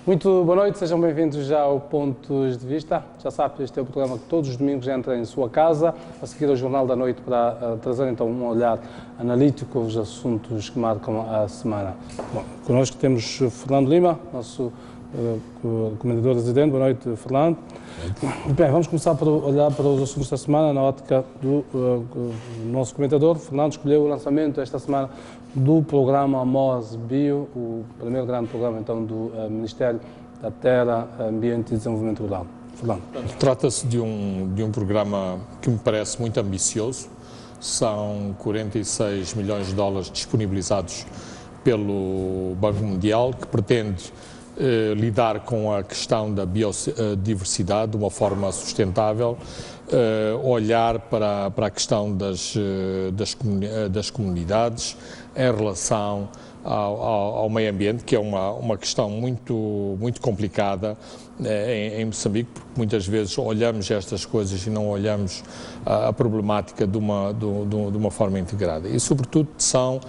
Muito boa noite, sejam bem-vindos já ao Pontos de Vista. Já sabe, este é o programa que todos os domingos entra em sua casa, a seguir ao Jornal da Noite, para trazer então um olhar analítico aos assuntos que marcam a semana. Bom, connosco temos Fernando Lima, nosso comentador residente. Boa noite, Fernando. Bem, vamos começar por olhar para os assuntos da semana na ótica do nosso comentador. Fernando escolheu o lançamento esta semana do programa MOS-Bio, o primeiro grande programa então do Ministério da Terra, Ambiente e Desenvolvimento Rural. Fernando. Trata-se de um programa que me parece muito ambicioso. São 46 milhões de dólares disponibilizados pelo Banco Mundial, que pretende lidar com a questão da biodiversidade de uma forma sustentável, olhar para a questão das comunidades em relação ao meio ambiente, que é uma questão muito complicada em Moçambique, porque muitas vezes olhamos estas coisas e não olhamos a problemática de uma forma integrada. E, sobretudo, são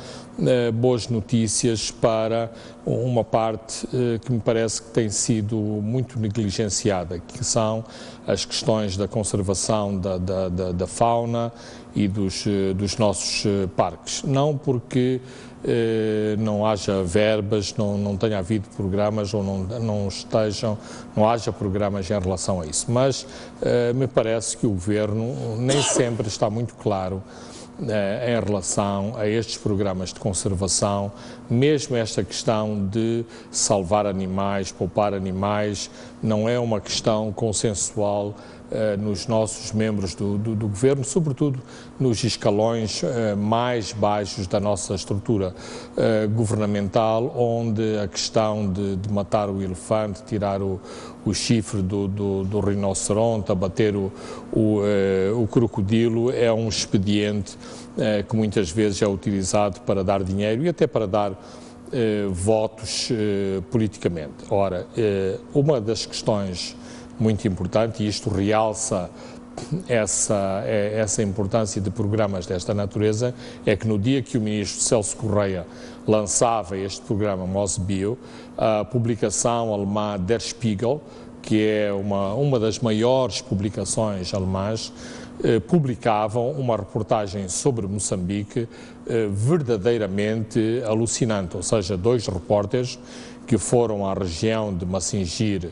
boas notícias para uma parte que me parece que tem sido muito negligenciada, que são as questões da conservação da fauna e dos nossos parques. Não porque não haja verbas, não tenha havido programas ou não haja programas em relação a isso, mas me parece que o Governo nem sempre está muito claro em relação a estes programas de conservação, mesmo esta questão de salvar animais, poupar animais, não é uma questão consensual nos nossos membros do Governo, sobretudo nos escalões mais baixos da nossa estrutura governamental, onde a questão de matar o elefante, tirar o chifre do rinoceronte, abater o crocodilo, é um expediente que muitas vezes é utilizado para dar dinheiro e até para dar votos politicamente. Ora, uma das questões muito importante, e isto realça essa importância de programas desta natureza, é que no dia que o ministro Celso Correia lançava este programa MOS-Bio, a publicação alemã Der Spiegel, que é uma das maiores publicações alemãs, publicavam uma reportagem sobre Moçambique verdadeiramente alucinante, ou seja, dois repórteres que foram à região de Massingir,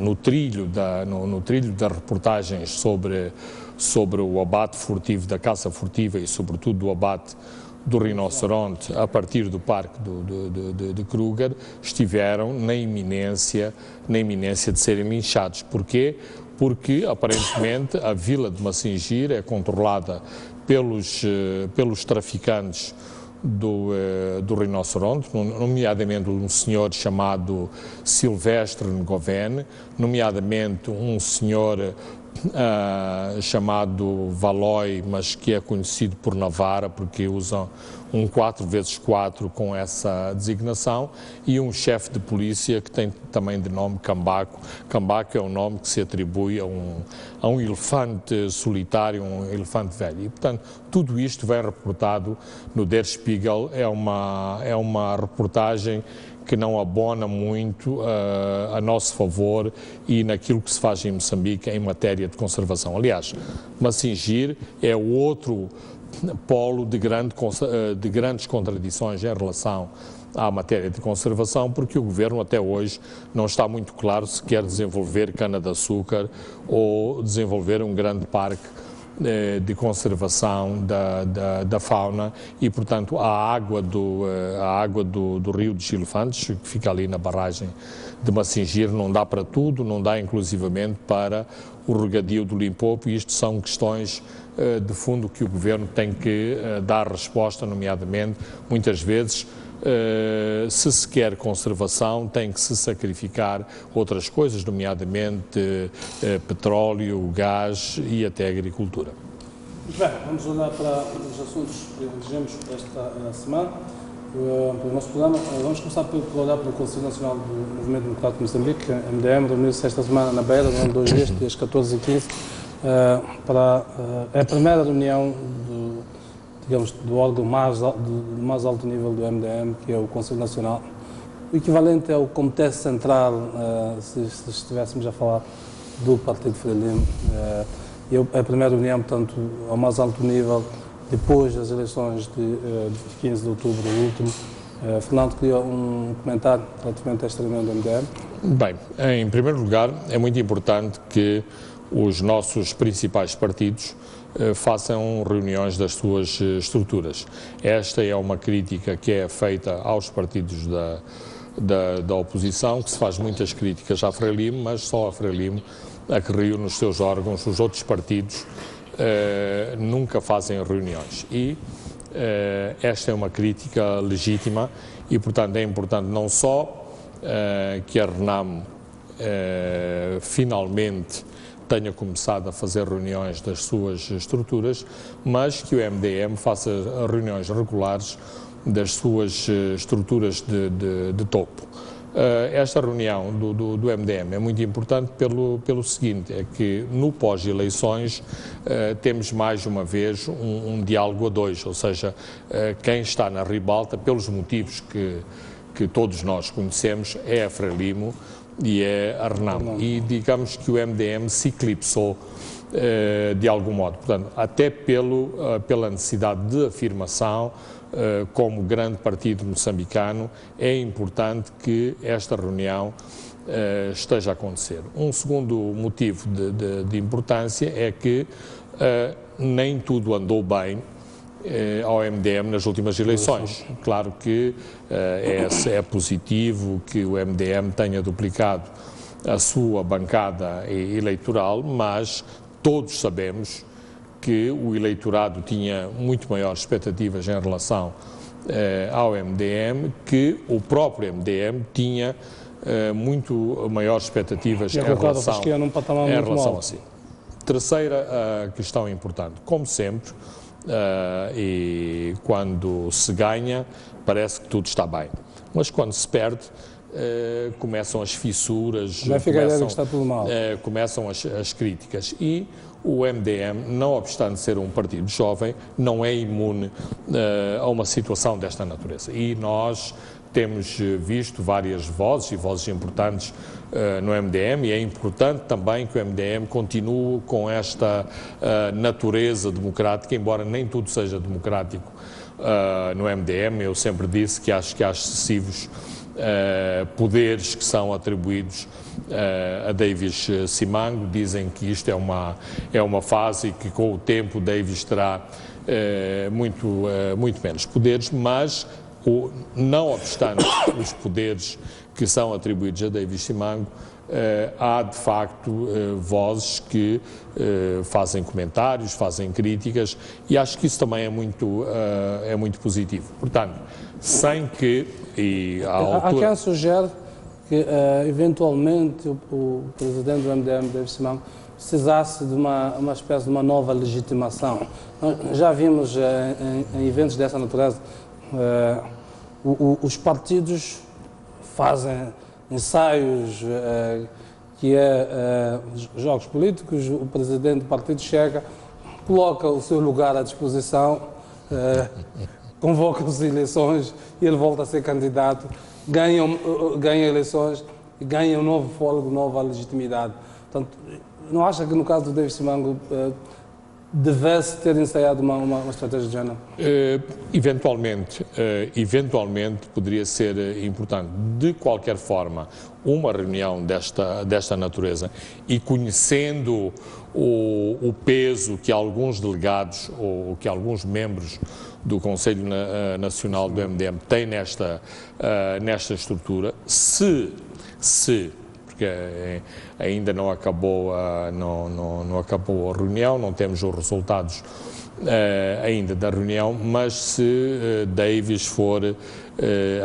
no trilho das reportagens sobre o abate furtivo, da caça furtiva e sobretudo do abate do rinoceronte a partir do parque de Kruger, estiveram na iminência de serem linchados. Porquê? Porque aparentemente a vila de Massingir é controlada pelos traficantes do rinoceronte, nomeadamente um senhor chamado Silvestre Ngoven, nomeadamente um senhor chamado Valois, mas que é conhecido por Navarra, porque usa um 4x4 com essa designação, e um chefe de polícia que tem também de nome Cambaco. Cambaco é um nome que se atribui a um elefante solitário, um elefante velho. E, portanto, tudo isto vem reportado no Der Spiegel. É uma reportagem que não abona muito a nosso favor e naquilo que se faz em Moçambique em matéria de conservação. Aliás, Massingir é o outro polo de grandes contradições em relação à matéria de conservação, porque o Governo até hoje não está muito claro se quer desenvolver cana-de-açúcar ou desenvolver um grande parque de conservação da fauna e, portanto, a água do Rio dos Elefantes, que fica ali na barragem de Massingir, não dá para tudo, não dá inclusivamente para o regadio do Limpopo, e isto são questões de fundo que o Governo tem que dar resposta, nomeadamente, muitas vezes, se se quer conservação, tem que se sacrificar outras coisas, nomeadamente petróleo, gás e até agricultura. Muito bem, vamos olhar para os assuntos que elegemos esta semana. Para o nosso programa, vamos começar por olhar para o Conselho Nacional do Movimento Democrático de Moçambique, MDM, reuniu-se esta semana na Beira, durante 2 dias, dias 14 e 15, é a primeira reunião do órgão mais alto nível do MDM, que é o Conselho Nacional o equivalente é o Comitê Central, se estivéssemos a falar do Partido Frelimo. É a primeira reunião, portanto, ao mais alto nível, depois das eleições de 15 de outubro, o último. Fernando, queria um comentário relativamente a esta reunião do MDM. Bem, em primeiro lugar, é muito importante que os nossos principais partidos façam reuniões das suas estruturas. Esta é uma crítica que é feita aos partidos da oposição, que se faz muitas críticas à Frelimo, mas só a Frelimo a que reúne os seus órgãos. Os outros partidos nunca fazem reuniões. E esta é uma crítica legítima e, portanto, é importante não só que a RENAM finalmente tenha começado a fazer reuniões das suas estruturas, mas que o MDM faça reuniões regulares das suas estruturas de topo. Esta reunião do MDM é muito importante pelo seguinte, é que no pós-eleições temos mais uma vez um diálogo a dois, ou seja, quem está na ribalta, pelos motivos que todos nós conhecemos, é a Frelimo e é a RENAM. E digamos que o MDM se eclipsou de algum modo, portanto, até pela necessidade de afirmação. Como grande partido moçambicano, é importante que esta reunião esteja a acontecer. Um segundo motivo de importância é que nem tudo andou bem ao MDM nas últimas eleições. Claro que é positivo que o MDM tenha duplicado a sua bancada eleitoral, mas todos sabemos que o eleitorado tinha muito maiores expectativas em relação ao MDM, que o próprio MDM tinha muito maiores expectativas em relação a si. Terceira questão importante, como sempre, e quando se ganha parece que tudo está bem, mas quando se perde começam as fissuras, começam as críticas e o MDM, não obstante ser um partido jovem, não é imune a uma situação desta natureza. E nós temos visto várias vozes e vozes importantes no MDM e é importante também que o MDM continue com esta natureza democrática, embora nem tudo seja democrático no MDM. Eu sempre disse que acho que há excessivos poderes que são atribuídos a Davis Simango. Dizem que isto é uma fase e que com o tempo Davis terá muito menos poderes, mas não obstante os poderes que são atribuídos a Davis Simango, há de facto vozes que fazem comentários, fazem críticas e acho que isso também é muito positivo. Portanto, sem que há quem sugere que eventualmente o presidente do MDM, Davis Simango, precisasse de uma espécie de uma nova legitimação. Já vimos em eventos dessa natureza, os partidos fazem ensaios que é jogos políticos, o presidente do partido chega, coloca o seu lugar à disposição, convoca as eleições e ele volta a ser candidato, ganha eleições e ganha um novo fôlego, nova legitimidade. Portanto, não acha que no caso do Davis Simango devesse ter ensaiado uma estratégia de género? Eventualmente poderia ser importante. De qualquer forma, uma reunião desta natureza e conhecendo o peso que alguns delegados ou que alguns membros do Conselho Nacional do MDM têm nesta estrutura, porque ainda não acabou a reunião, não temos os resultados ainda da reunião, mas se Davis for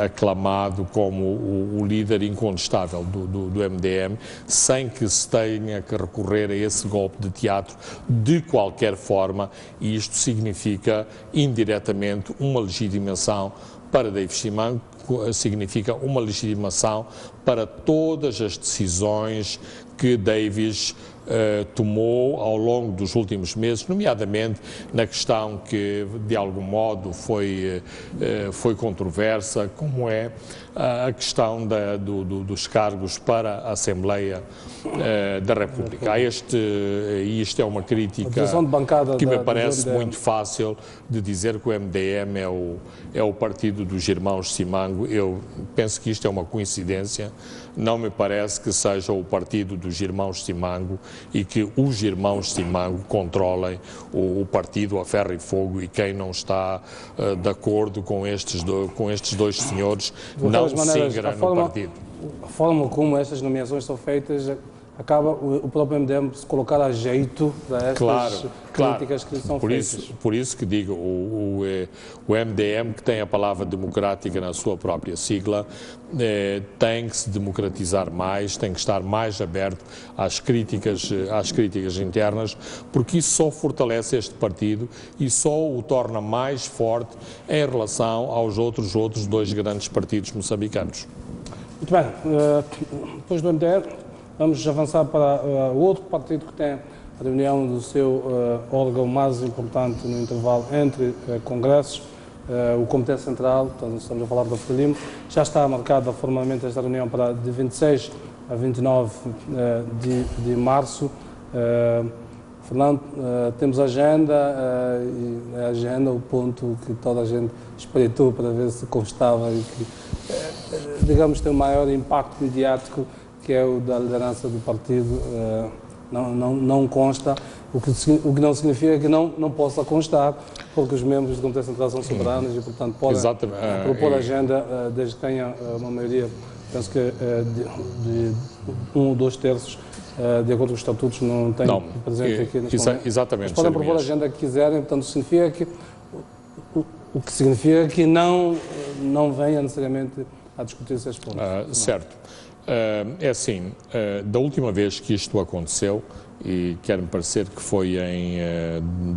aclamado como o líder incontestável do MDM, sem que se tenha que recorrer a esse golpe de teatro de qualquer forma, e isto significa indiretamente uma legitimação para Davis Simango, significa uma legitimação para todas as decisões que Davis tomou ao longo dos últimos meses, nomeadamente na questão que de algum modo foi controversa, como é a questão dos cargos para a Assembleia da República. E isto é uma crítica que me parece muito fácil de dizer que o MDM é o partido dos irmãos Simango. Eu penso que isto é uma coincidência, não me parece que seja o partido dos irmãos Simango e que os irmãos Simango controlem o partido a ferro e fogo, e quem não está de acordo com estes dois senhores não se ingra no partido. A forma como estas nomeações são feitas acaba o próprio MDM se colocar a jeito destas críticas que são feitas. Por isso que digo, o MDM, que tem a palavra democrática na sua própria sigla, tem que se democratizar mais, tem que estar mais aberto às críticas internas, porque isso só fortalece este partido e só o torna mais forte em relação aos outros dois grandes partidos moçambicanos. Muito bem, depois do MDM, vamos avançar para o outro partido que tem a reunião do seu órgão mais importante no intervalo entre congressos, o Comitê Central. Portanto, estamos a falar da Frelimo. Já está marcada formalmente esta reunião para de 26 a 29 de março. Fernando, temos a agenda, e a agenda, o ponto que toda a gente espreitou para ver se constava e que, digamos, tem o maior impacto mediático, que é o da liderança do partido, não consta, o que não significa que não possa constar, porque os membros do Comitê Central são soberanos e, portanto, podem propor a agenda desde que tenha uma maioria, penso que de 1 ou 2 terços, de acordo com os estatutos, não tem presente aqui neste momento. Exatamente. Mas podem propor a agenda que quiserem, portanto, significa que o que significa que não venha necessariamente a discutir esses pontos. Certo. É assim, da última vez que isto aconteceu, e quer-me parecer que foi em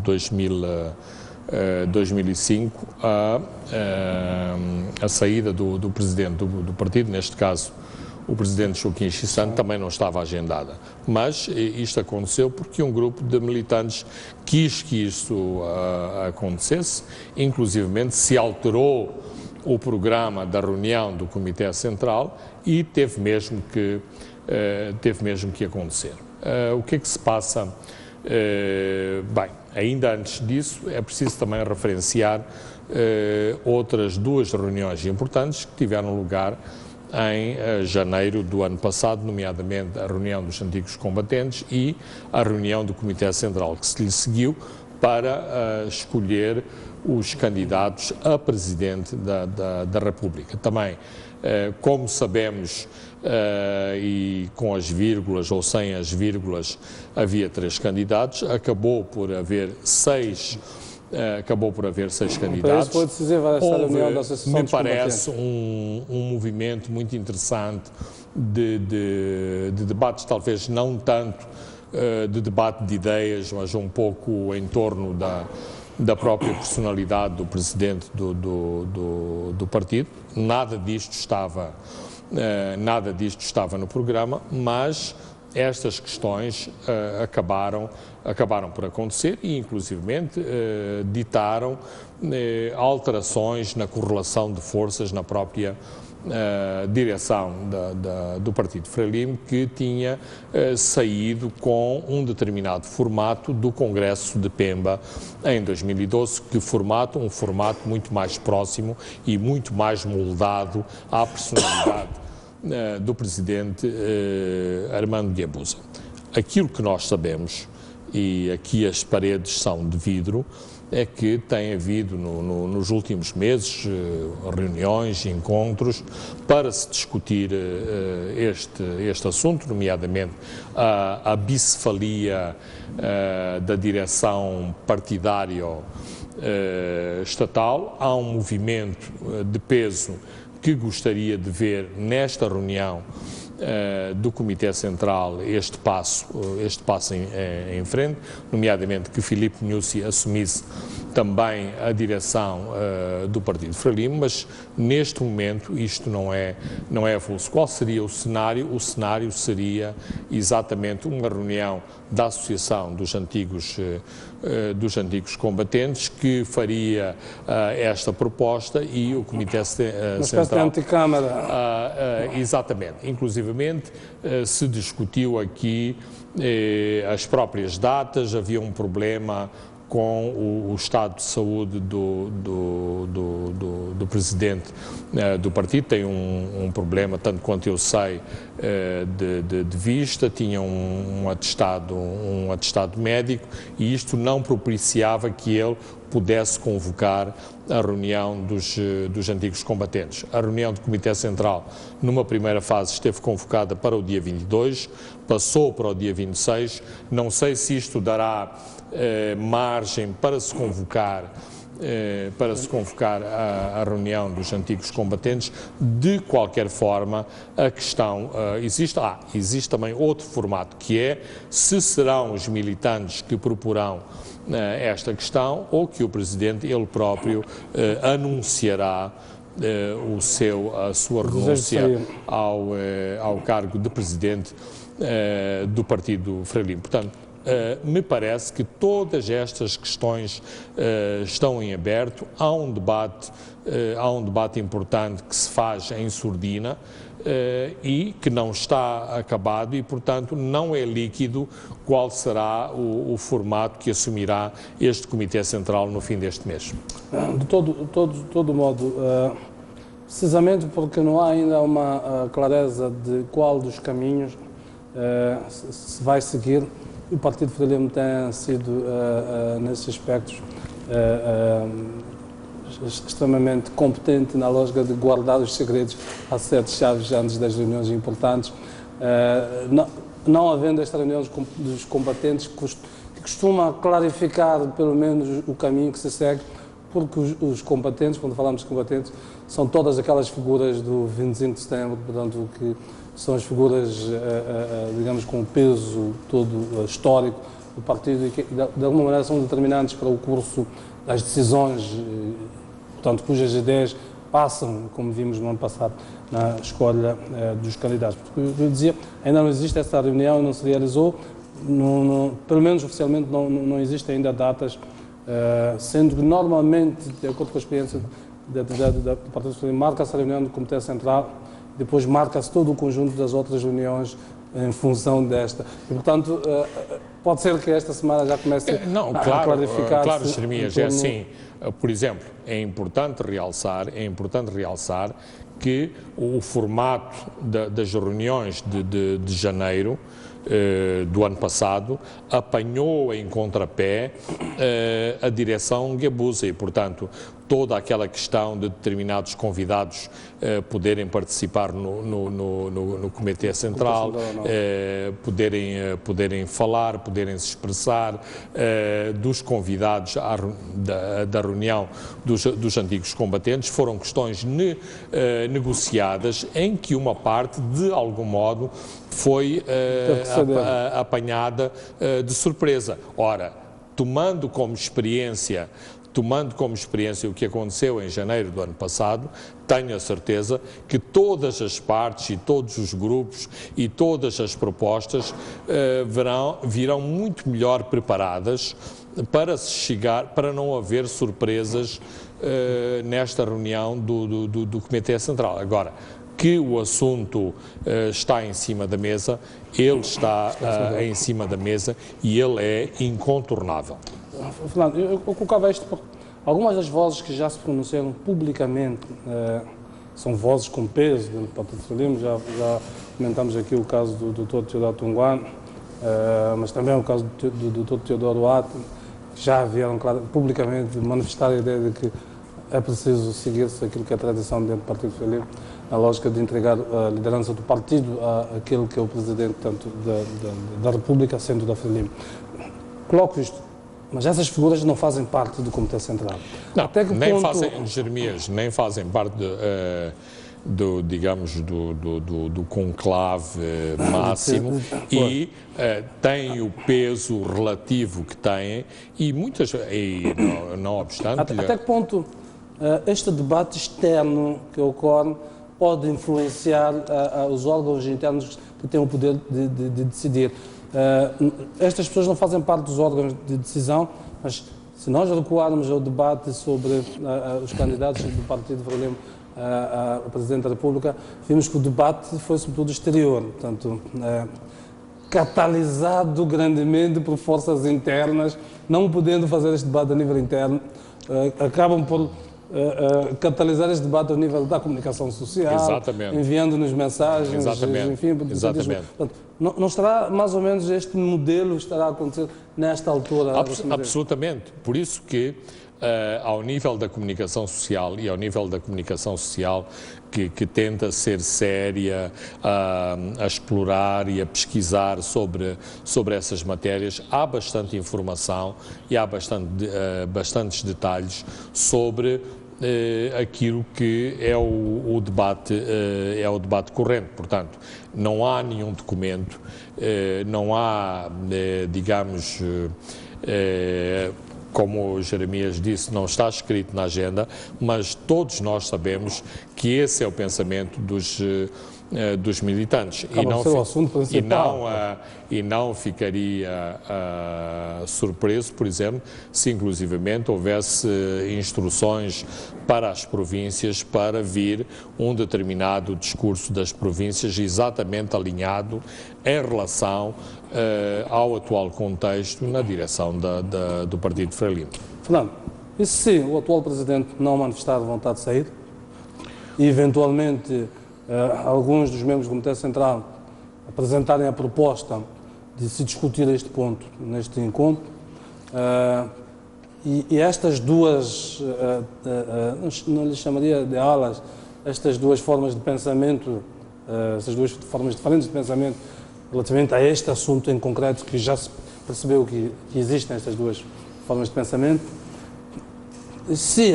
2005, a saída do presidente do partido, neste caso o presidente Joaquim Chissano, também não estava agendada. Mas isto aconteceu porque um grupo de militantes quis que isto acontecesse, inclusivamente se alterou o programa da reunião do Comitê Central e teve mesmo que acontecer. O que é que se passa? Bem, ainda antes disso, é preciso também referenciar outras 2 reuniões importantes que tiveram lugar em janeiro do ano passado, nomeadamente a reunião dos antigos combatentes e a reunião do Comitê Central, que se lhe seguiu para escolher os candidatos a presidente da República. Também, como sabemos, e com as vírgulas ou sem as vírgulas, havia 3 candidatos, acabou por haver 6 candidatos. Para isso foi decisiva esta reunião da Associação Me dos parece um movimento muito interessante de debates, talvez não tanto de debate de ideias, mas um pouco em torno da própria personalidade do presidente do partido. Nada disto estava no programa, mas estas questões acabaram por acontecer e, inclusivamente, ditaram alterações na correlação de forças na própria direção do Partido Frelimo, que tinha saído com um determinado formato do Congresso de Pemba em 2012, um formato muito mais próximo e muito mais moldado à personalidade do presidente Armando Guebuza. Aquilo que nós sabemos, e aqui as paredes são de vidro, é que tem havido nos últimos meses reuniões, encontros para se discutir este assunto, nomeadamente a bicefalia da direção partidária estatal. Há um movimento de peso que gostaria de ver nesta reunião do Comitê Central este passo em frente, nomeadamente que Filipe Nyusi assumisse também a direção do Partido Frelimo, mas neste momento isto não é avulso. Qual seria o cenário? O cenário seria exatamente uma reunião da Associação dos Antigos Combatentes que faria esta proposta e o Comitê Central... Uma espécie de anticâmara. Exatamente. Inclusivamente se discutiu aqui as próprias datas, havia um problema com o estado de saúde do presidente do partido, tem um problema, tanto quanto eu sei, de vista, tinha um atestado médico e isto não propiciava que ele pudesse convocar a reunião dos antigos combatentes. A reunião do Comitê Central, numa primeira fase, esteve convocada para o dia 22, passou para o dia 26, não sei se isto dará margem para se convocar a reunião dos antigos combatentes. De qualquer forma, a questão existe também outro formato, que é se serão os militantes que proporão esta questão ou que o Presidente, ele próprio, anunciará a sua renúncia ao cargo de Presidente do Partido Frelimo. Portanto, me parece que todas estas questões estão em aberto. Há um debate importante que se faz em surdina e que não está acabado e, portanto, não é líquido qual será o formato que assumirá este Comitê Central no fim deste mês. De todo modo, precisamente porque não há ainda uma clareza de qual dos caminhos se vai seguir, o Partido Frelimo tem sido, nesses aspectos, extremamente competente na lógica de guardar os segredos a sete chaves antes das reuniões importantes. Não havendo esta reunião dos combatentes, que costuma clarificar pelo menos o caminho que se segue, porque os combatentes, quando falamos de combatentes, são todas aquelas figuras do 25 de setembro, portanto, que são as figuras, digamos, com o peso todo histórico do partido e que, de alguma maneira, são determinantes para o curso das decisões, portanto, cujas ideias passam, como vimos no ano passado, na escolha dos candidatos. Porque eu dizia, ainda não existe essa reunião, não se realizou, pelo menos oficialmente não existem ainda datas, sendo que normalmente, de acordo com a experiência do Partido Frelimo, marca-se a reunião do Comitê Central, depois marca-se todo o conjunto das outras reuniões em função desta. E, portanto, pode ser que esta semana já comece a clarificar. Claro, Jeremias, é assim. Por exemplo, é importante realçar que o formato das reuniões de janeiro do ano passado apanhou em contrapé a direção Guebuza e, portanto, toda aquela questão de determinados convidados poderem participar no Comitê Central, poderem falar, poderem se expressar, dos convidados da reunião dos antigos combatentes, foram questões negociadas em que uma parte, de algum modo, foi apanhada de surpresa. Ora, tomando como experiência o que aconteceu em janeiro do ano passado, tenho a certeza que todas as partes e todos os grupos e todas as propostas virão muito melhor preparadas para não haver surpresas nesta reunião do Comitê Central. Agora, que o assunto está em cima da mesa, ele está em cima da mesa e ele é incontornável. Fernando, eu colocava isto porque algumas das vozes que já se pronunciaram publicamente são vozes com peso dentro do Partido Frelimo. Já comentamos aqui o caso do Dr. Teodoro Tunguano, mas também o caso do Dr. Teodoro Ate, que já vieram publicamente manifestar a ideia de que é preciso seguir-se aquilo que é a tradição dentro do Partido Frelimo, na lógica de entregar a liderança do partido àquele que é o Presidente tanto da República, sendo da Frelimo. Coloco isto, mas essas figuras não fazem parte do Comitê Central. Não, Jeremias, nem fazem parte digamos, do conclave máximo e têm o peso relativo que têm e não obstante... Até que ponto este debate externo que ocorre pode influenciar os órgãos internos que têm o poder de decidir? Estas pessoas não fazem parte dos órgãos de decisão, mas se nós recuarmos ao debate sobre os candidatos do Partido Frelimo a Presidente da República, vimos que o debate foi sobretudo exterior, portanto, catalisado grandemente por forças internas, não podendo fazer este debate a nível interno, acabam por catalisar este debate ao nível da comunicação social, enviando-nos mensagens, enfim, Exatamente. Portanto, não estará mais ou menos este modelo estará a acontecer nesta altura? Absolutamente. Por isso que ao nível da comunicação social e ao nível da comunicação social que tenta ser séria, a explorar e a pesquisar sobre essas matérias, há bastante informação e há bastantes detalhes sobre aquilo que é o debate corrente. Portanto, não há nenhum documento, não há, digamos, como o Jeremias disse, não está escrito na agenda, mas todos nós sabemos que esse é o pensamento dos militantes. E não ficaria surpreso, por exemplo, se inclusivamente houvesse instruções para as províncias para vir um determinado discurso das províncias exatamente alinhado em relação ao atual contexto na direção do Partido Frelimo. Fernando, e se o atual Presidente não manifestar vontade de sair e eventualmente alguns dos membros do Comitê Central apresentarem a proposta de se discutir este ponto neste encontro, e estas duas, não lhes chamaria de alas, estas duas formas de pensamento, essas duas formas diferentes de pensamento relativamente a este assunto em concreto, que já se percebeu que existem estas duas formas de pensamento, se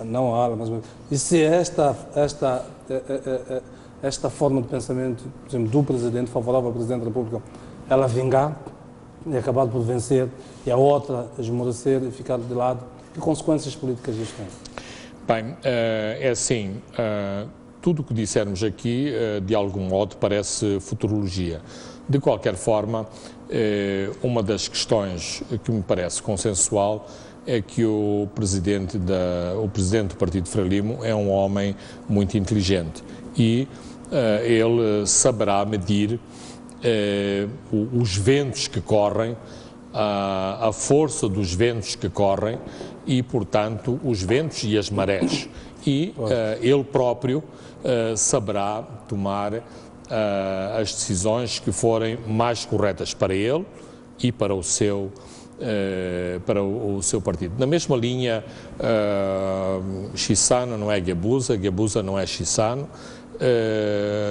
não a ala, mas e se esta forma de pensamento, por exemplo, do Presidente, favorável ao Presidente da República, ela vingar e acabar por vencer, e a outra esmorecer e ficar de lado, que consequências políticas isto tem? Bem, é assim, tudo o que dissermos aqui, de algum modo, parece futurologia. De qualquer forma, uma das questões que me parece consensual é que o presidente do Partido Frelimo é um homem muito inteligente e ele saberá medir os ventos que correm, a força dos ventos que correm e, portanto, os ventos e as marés. E ele próprio saberá tomar as decisões que forem mais corretas para ele e para o seu partido. Na mesma linha, Chissano não é Guebuza, Guebuza não é Chissano.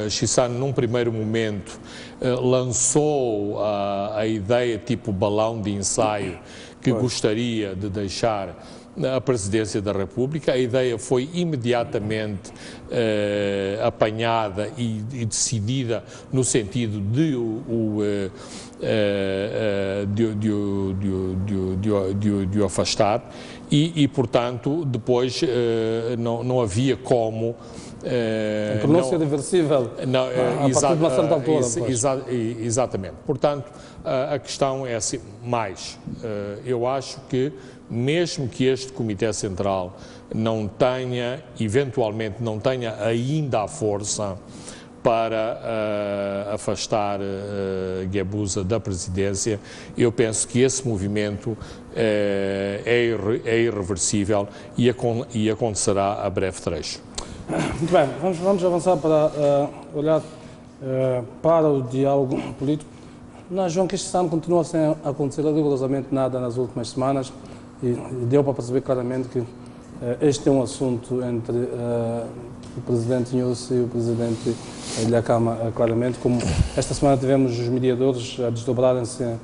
Chissano, num primeiro momento, lançou a ideia tipo balão de ensaio que gostaria de deixar a presidência da República. A ideia foi imediatamente apanhada e decidida no sentido de o afastar e, portanto, depois não havia como... a pronúncia reversível a partir de uma certa altura. Exatamente. Portanto, a questão é assim, eu acho que mesmo que este Comitê Central eventualmente não tenha ainda a força para afastar Guebuza da presidência, eu penso que esse movimento é irreversível e acontecerá a breve trecho. Muito bem, vamos avançar para olhar para o diálogo político. João, que este ano continua sem acontecer rigorosamente nada nas últimas semanas e deu para perceber claramente que este é um assunto entre o Presidente Inhosse e o Presidente da Câmara, claramente, como esta semana tivemos os mediadores a desdobrarem-se, a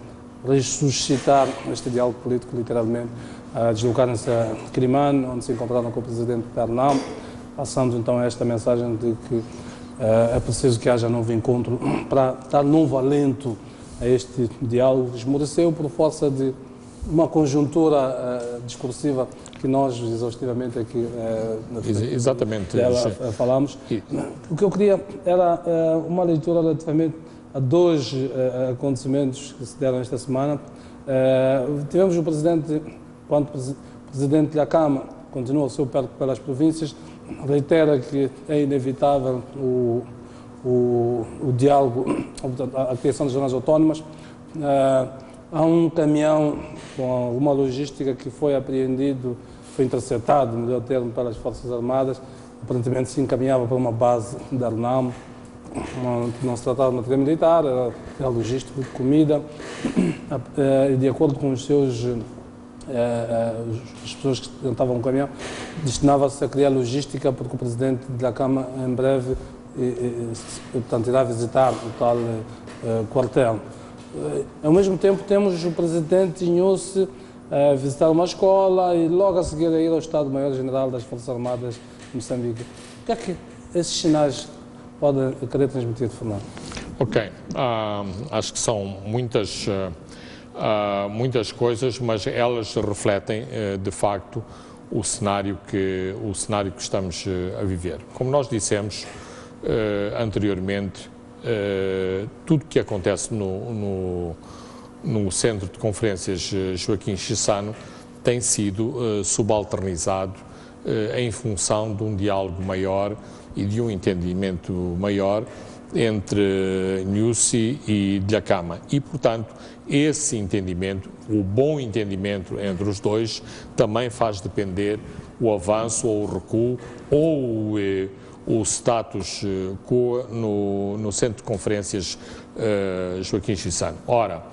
ressuscitar este diálogo político, literalmente, a deslocarem-se a Quirimane, onde se encontraram com o Presidente Pernambuco, passando então esta mensagem de que é preciso que haja novo encontro para dar novo alento a este diálogo que esmoreceu por força de uma conjuntura discursiva que nós exaustivamente aqui Exatamente. dela falamos. O que eu queria era uma leitura relativamente a dois acontecimentos que se deram esta semana. Tivemos o presidente, quando presidente da Câmara, continua o seu perco pelas províncias, reitera que é inevitável o diálogo, a criação de zonas autónomas. Há um caminhão com alguma logística que foi apreendido, foi interceptado, melhor termo, pelas Forças Armadas, aparentemente se encaminhava para uma base da RNAM, não se tratava de material militar, era logístico de comida, e de acordo com os seus as pessoas que tentavam o caminhão, destinava-se a criar logística, porque o presidente da Câmara em breve portanto, irá visitar o tal quartel. Ao mesmo tempo temos o presidente Inhosse a visitar uma escola e logo a seguir a ir ao Estado-Maior-General das Forças Armadas de Moçambique. O que é que esses sinais podem querer transmitir, Fernando? Ok, acho que são muitas coisas, mas elas refletem de facto o cenário que estamos a viver. Como nós dissemos anteriormente, tudo que acontece no Centro de Conferências Joaquim Chissano tem sido subalternizado em função de um diálogo maior e de um entendimento maior entre Nyusi e Dhlakama. E, portanto, esse entendimento, o bom entendimento entre os dois, também faz depender o avanço ou o recuo ou o status quo no Centro de Conferências Joaquim Chissano. Ora,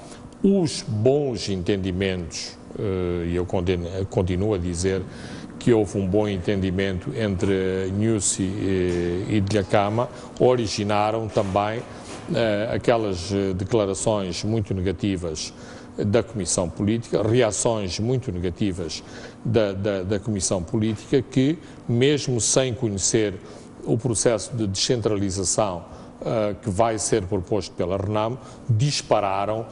os bons entendimentos, e eu continuo a dizer que houve um bom entendimento entre Nyusi e Dhlakama, originaram também aquelas declarações muito negativas da Comissão Política, reações muito negativas da Comissão Política, que, mesmo sem conhecer o processo de descentralização que vai ser proposto pela RNAM, dispararam,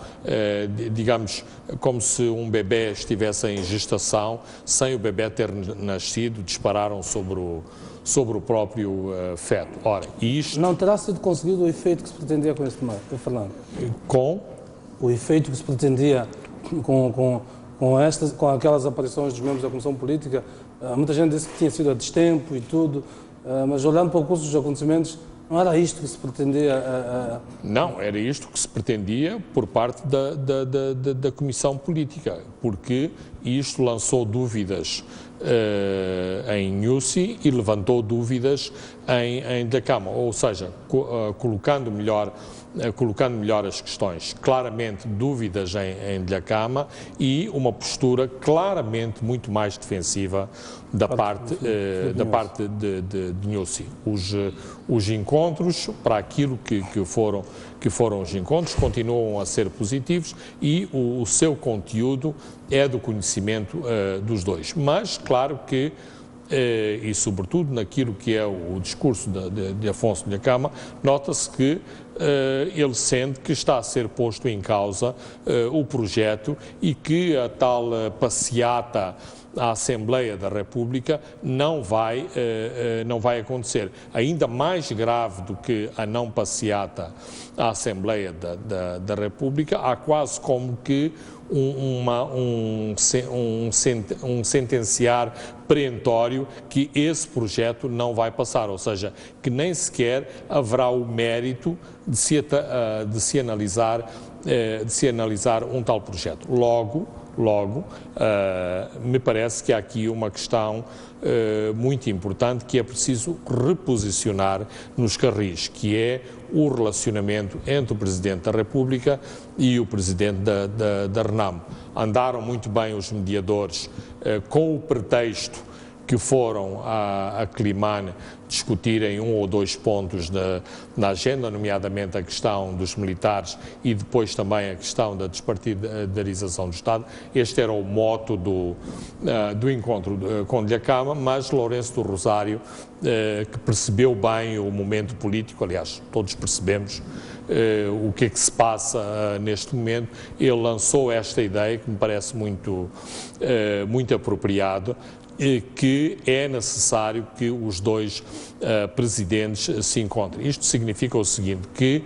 digamos, como se um bebê estivesse em gestação, sem o bebê ter nascido, dispararam sobre o próprio feto. Ora, isto... Não terá sido conseguido o efeito que se pretendia com este tema, Fernando? Com? O efeito que se pretendia com aquelas aparições dos membros da Comissão Política. Muita gente disse que tinha sido a destempo e tudo, mas olhando para o curso dos acontecimentos, não era isto que se pretendia? Não, era isto que se pretendia por parte da Comissão Política, porque isto lançou dúvidas em Nyusi e levantou dúvidas em Dhlakama, ou seja, colocando melhor as questões, claramente dúvidas em Dhlakama e uma postura claramente muito mais defensiva da parte de Nyusi. Os encontros, para aquilo que foram os encontros, continuam a ser positivos e o seu conteúdo é do conhecimento dos dois. Mas, claro que, e sobretudo naquilo que é o discurso de Afonso Dhlakama, nota-se que ele sente que está a ser posto em causa o projeto e que a tal passeata à Assembleia da República não vai acontecer. Ainda mais grave do que a não passeata à Assembleia da República, há quase como que um sentenciar perentório que esse projeto não vai passar, ou seja, que nem sequer haverá o mérito de se analisar um tal projeto. Logo, me parece que há aqui uma questão muito importante que é preciso reposicionar nos carris, que é o relacionamento entre o Presidente da República e o Presidente da RNAM. Andaram muito bem os mediadores com o pretexto que foram a Climane discutirem um ou dois pontos na agenda, nomeadamente a questão dos militares e depois também a questão da despartidarização do Estado. Este era o moto do encontro com Dhlakama, mas Lourenço do Rosário, que percebeu bem o momento político, aliás, todos percebemos o que é que se passa neste momento, ele lançou esta ideia que me parece muito apropriado, que é necessário que os dois presidentes se encontrem. Isto significa o seguinte, que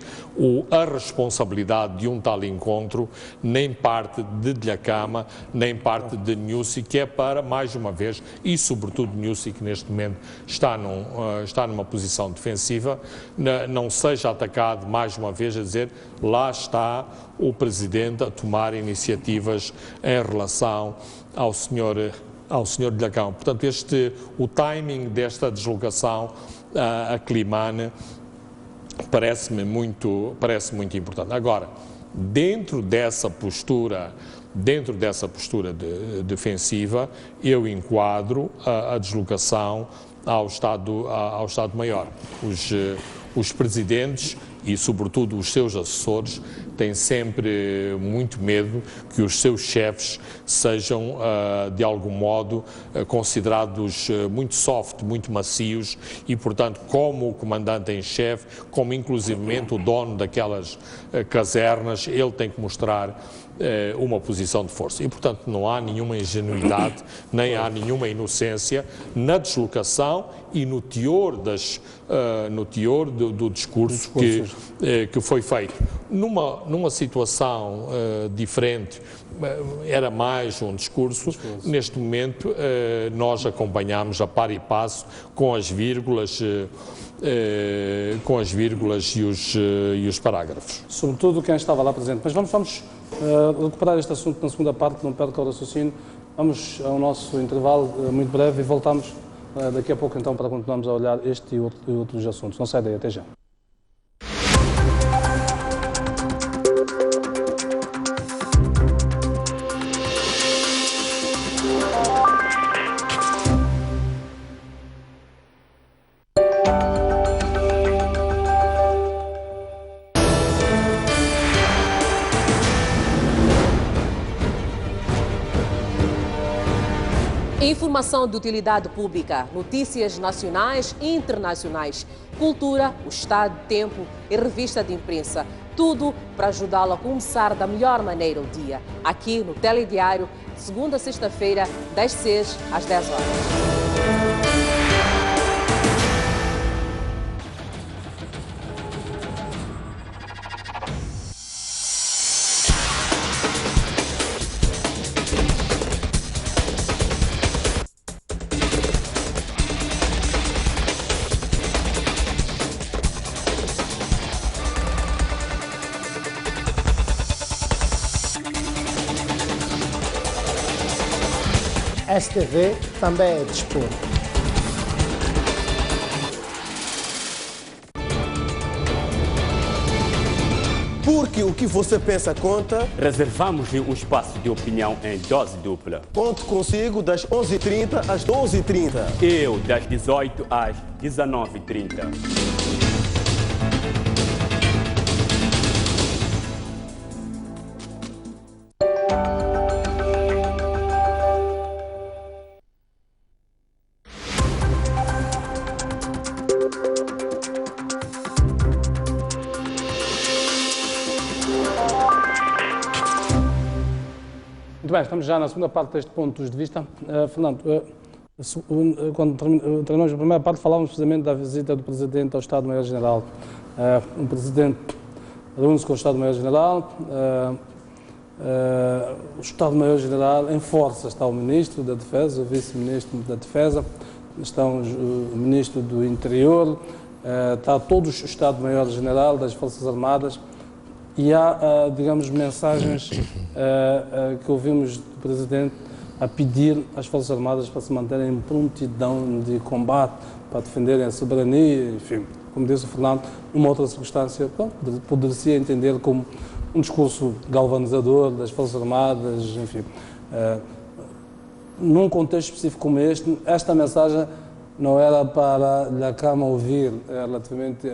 a responsabilidade de um tal encontro nem parte de Dhlakama, nem parte de Nyusi, que é para, mais uma vez, e sobretudo Nyusi, que neste momento está numa posição defensiva, não seja atacado mais uma vez a dizer lá está o presidente a tomar iniciativas em relação ao senhor Dhlakama. Portanto, o timing desta deslocação a Climane parece-me muito importante. Agora, dentro dessa postura defensiva, eu enquadro a deslocação ao Estado-Maior. Os presidentes e, sobretudo, os seus assessores têm sempre muito medo que os seus chefes sejam, de algum modo, considerados muito soft, muito macios e, portanto, como o comandante em chefe, como inclusivamente o dono daquelas casernas, ele tem que mostrar uma posição de força. E, portanto, não há nenhuma ingenuidade, nem há nenhuma inocência na deslocação e no teor do discurso que foi feito. Numa situação diferente, era mais um discurso. Neste momento, nós acompanhamos a par e passo com as vírgulas e os parágrafos. Sobretudo quem estava lá presente. Mas vamos recuperar este assunto na segunda parte, não perca o raciocínio. Vamos ao nosso intervalo muito breve e voltamos daqui a pouco então para continuarmos a olhar este e outros assuntos. Não sai daí, até já. Informação de utilidade pública, notícias nacionais e internacionais, cultura, o estado de tempo e revista de imprensa. Tudo para ajudá-lo a começar da melhor maneira o dia. Aqui no Telediário, segunda a sexta-feira, das 6 às 10 horas. STV também é desporto. Porque o que você pensa conta. Reservamos um espaço de opinião em dose dupla. Conto consigo das 11h30 às 12h30. Eu, das 18 às 19h30. Muito bem, estamos já na segunda parte deste ponto de vista. Fernando, quando terminamos a primeira parte, falávamos precisamente da visita do Presidente ao Estado-Maior-General. O Presidente reúne-se com o Estado-Maior-General, o Estado-Maior-General em força está o Ministro da Defesa, o Vice-Ministro da Defesa, estão o Ministro do Interior, está todo o Estado-Maior-General das Forças Armadas. E há, digamos, mensagens que ouvimos do Presidente a pedir às Forças Armadas para se manterem em prontidão de combate, para defenderem a soberania, enfim, como disse o Fernando, numa outra circunstância, poderia-se entender como um discurso galvanizador das Forças Armadas, enfim. num contexto específico como este, esta mensagem não era para a Câmara ouvir relativamente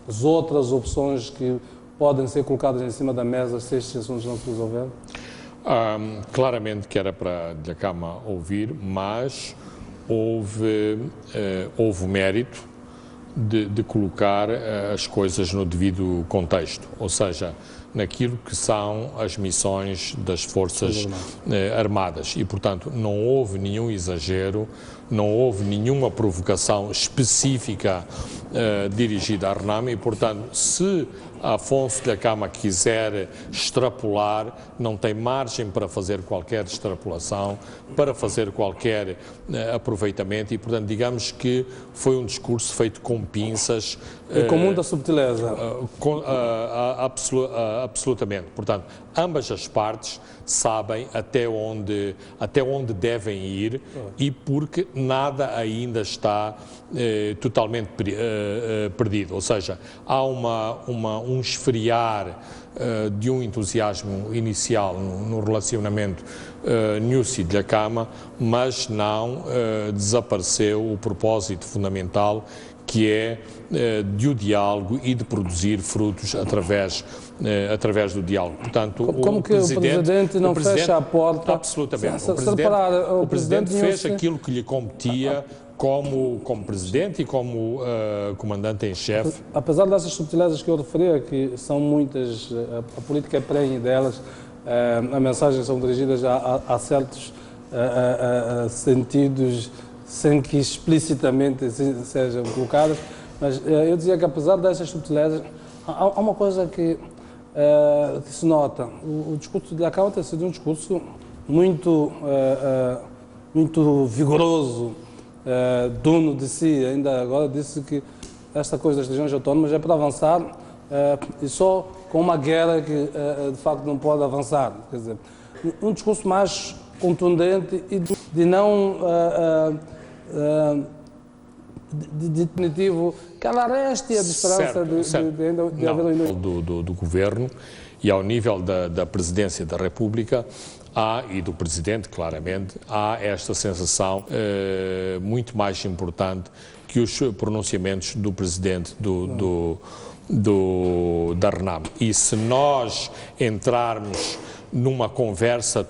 às outras opções que podem ser colocadas em cima da mesa se estes assuntos não se resolverem? Claramente que era para a Câmara ouvir, mas houve o mérito de colocar as coisas no devido contexto, ou seja, naquilo que são as missões das Forças Armadas e, portanto, não houve nenhum exagero, não houve nenhuma provocação específica dirigida à RENAM e, portanto, se Afonso da Cama quiser extrapolar, não tem margem para fazer qualquer extrapolação, para fazer qualquer aproveitamento e, portanto, digamos que foi um discurso feito com pinças. E com muita subtileza. Absolutamente. Portanto, ambas as partes sabem até onde devem ir e porque nada ainda está totalmente perdido. Ou seja, há um esfriar de um entusiasmo inicial no relacionamento Nussi da Cama, mas não desapareceu o propósito fundamental que é de o diálogo e de produzir frutos através do diálogo. Portanto, como que o Presidente não fecha a porta? Absolutamente. O Presidente fez aquilo que lhe competia como Presidente e como Comandante em Chefe. Apesar dessas subtilezas que eu referi, que são muitas, a política é prenhe delas, as mensagens são dirigidas a certos sentidos sem que explicitamente sejam colocadas, mas eu dizia que apesar dessas subtilezas, há uma coisa que se nota. O discurso de Lacão tem sido um discurso muito vigoroso, dono de si. Ainda agora disse que esta coisa das regiões autónomas é para avançar e só com uma guerra que de facto não pode avançar. Quer dizer, um discurso mais contundente e de não de definitivo que ela reste a esperança de haver um do Governo e ao nível da Presidência da República e do Presidente, claramente, há esta sensação muito mais importante que os pronunciamentos do Presidente da RENAM. E se nós entrarmos numa conversa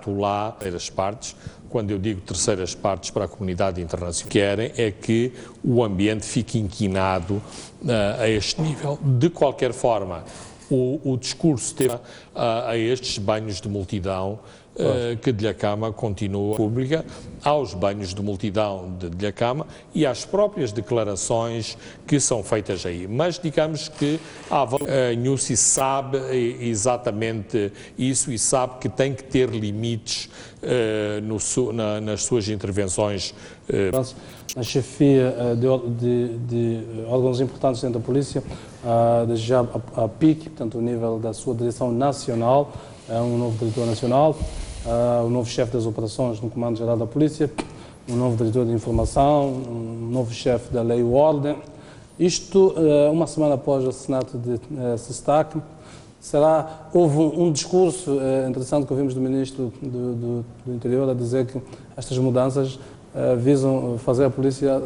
lá as partes, quando eu digo terceiras partes para a comunidade internacional, querem é que o ambiente fique inquinado a este nível. De qualquer forma, o discurso teve a estes banhos de multidão que Dhlakama continua pública, aos banhos de multidão de Dhlakama e às próprias declarações que são feitas aí. Mas digamos que Nussi sabe exatamente isso e sabe que tem que ter limites nas suas intervenções. Na chefia de órgãos importantes dentro da polícia, desde já a PIC, portanto, o nível da sua direção nacional, um novo diretor nacional, o novo chefe das operações no Comando-Geral da Polícia, um novo diretor de informação, um novo chefe da Lei e Ordem. Isto, uma semana após o assassinato de Sestak, houve um discurso interessante que ouvimos do Ministro do Interior a dizer que estas mudanças visam fazer a polícia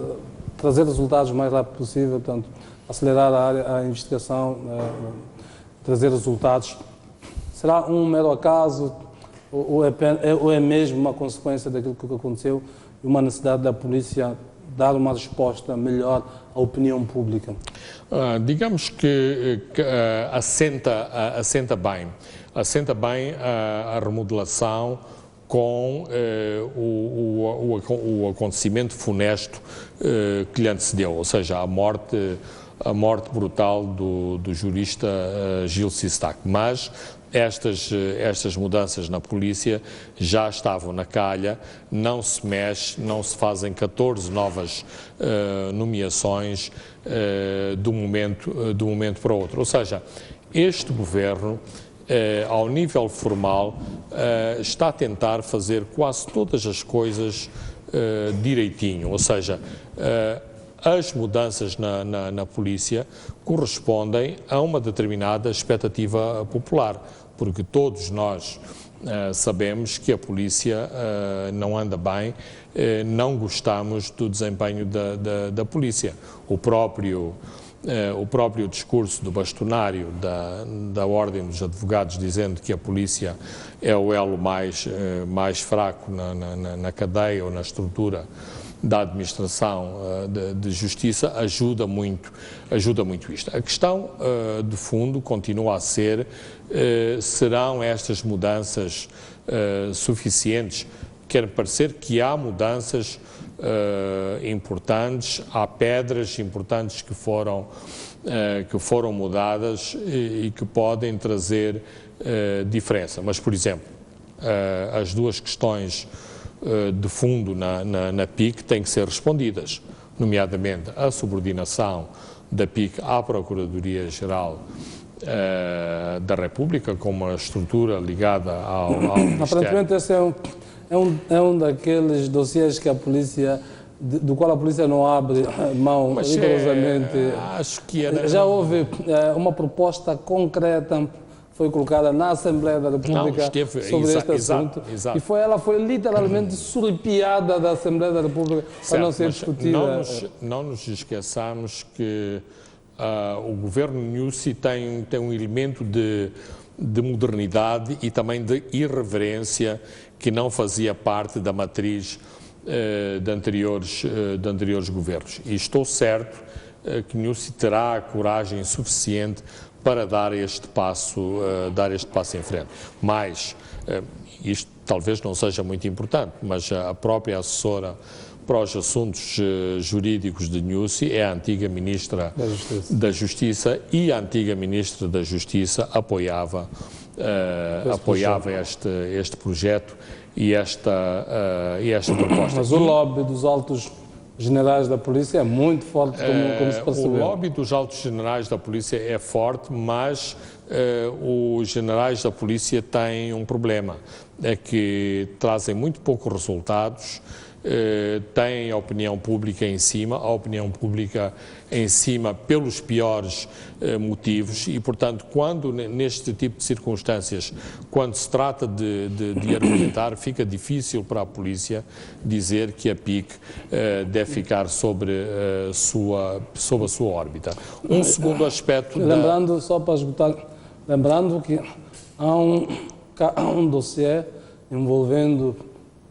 trazer resultados o mais rápido possível, portanto, acelerar a investigação, trazer resultados. Será um mero acaso ou é mesmo uma consequência daquilo que aconteceu e uma necessidade da polícia dar uma resposta melhor à opinião pública? Digamos que assenta bem a remodelação com o acontecimento funesto que lhe antecedeu, ou seja, a morte brutal do jurista Gil Sestak. Mas estas mudanças na polícia já estavam na calha, não se mexe, não se fazem 14 novas nomeações de um momento para o outro. Ou seja, este governo, ao nível formal, está a tentar fazer quase todas as coisas direitinho, ou seja, as mudanças na polícia correspondem a uma determinada expectativa popular, porque todos nós sabemos que a polícia não anda bem, não gostamos do desempenho da polícia. O próprio discurso do bastonário da Ordem dos Advogados, dizendo que a polícia é o elo mais fraco na cadeia ou na estrutura da administração de justiça, ajuda muito isto. A questão de fundo continua a ser, serão estas mudanças suficientes? Quer parecer que há mudanças importantes, há pedras importantes que foram mudadas e que podem trazer diferença. Mas, por exemplo, as duas questões de fundo na PIC têm que ser respondidas, nomeadamente a subordinação da PIC à Procuradoria-Geral da República, como uma estrutura ligada ao Ministério. Aparentemente esse é um daqueles dossiês que a polícia, do qual a polícia não abre mão rigorosamente. Acho que era... Já houve uma proposta concreta, foi colocada na Assembleia da República sobre este assunto, exato. e ela foi literalmente surrupiada da Assembleia da República para não ser discutida. Não nos esqueçamos que o governo Nyusi tem um elemento de modernidade e também de irreverência que não fazia parte da matriz de anteriores governos. E estou certo que Nyusi terá a coragem suficiente para dar este passo em frente. Mas, isto talvez não seja muito importante, mas a própria assessora para os assuntos jurídicos de Nyusi é a antiga Ministra da Justiça e a antiga Ministra da Justiça apoiava este projeto e esta proposta. Mas o lobby dos altos generais da polícia é muito forte, como se percebeu. O lobby dos altos generais da polícia é forte, mas os generais da polícia têm um problema, é que trazem muito poucos resultados, têm a opinião pública em cima, pelos piores motivos e, portanto, quando neste tipo de circunstâncias, quando se trata de argumentar, fica difícil para a polícia dizer que a PIC deve ficar sobre a sua órbita. Um segundo aspecto... Lembrando, só para esgotar, que há um dossiê envolvendo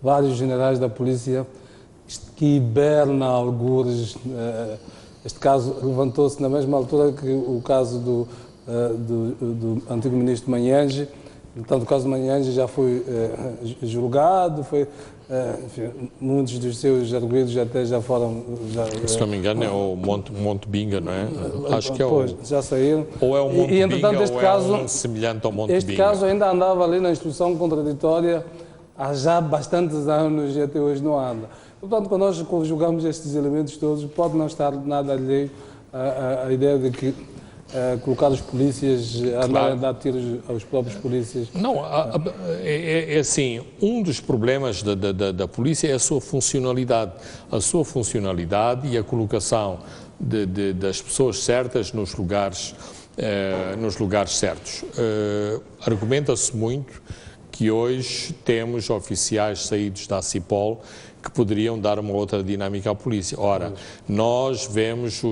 vários generais da polícia que hiberna algures. Este caso levantou-se na mesma altura que o caso do antigo ministro Manhange. Portanto, o caso do Manhange já foi julgado, enfim, muitos dos seus arguidos até já foram... Se não me engano é o Monte Binga, não é? Acho que é o... já saíram. Ou é o Monte Binga este ou caso, é um semelhante ao Monte Binga. Este caso ainda andava ali na instrução contraditória há já bastantes anos e até hoje não anda. Portanto, quando nós conjugamos estes elementos todos, pode não estar nada alheio à ideia de que colocar os polícias a dar tiros aos próprios polícias. Não, é assim, um dos problemas da polícia é a sua funcionalidade. A sua funcionalidade e a colocação das pessoas certas nos lugares certos. Argumenta-se muito que hoje temos oficiais saídos da CIPOL que poderiam dar uma outra dinâmica à polícia. Ora, nós vemos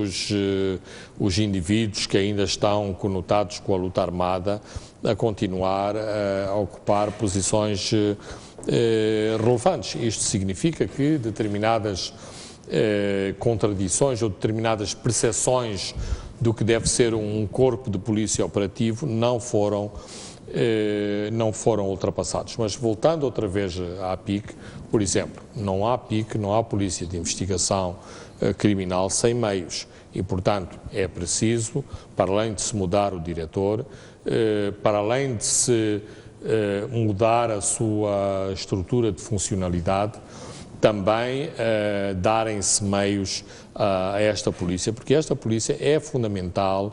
os indivíduos que ainda estão conotados com a luta armada a continuar a ocupar posições relevantes. Isto significa que determinadas contradições ou determinadas percepções do que deve ser um corpo de polícia operativo não foram ultrapassados. Mas voltando outra vez à PIC, por exemplo, não há PIC, não há Polícia de Investigação Criminal sem meios e, portanto, é preciso, para além de se mudar o diretor, para além de se mudar a sua estrutura de funcionalidade, também darem-se meios a esta polícia, porque esta polícia é fundamental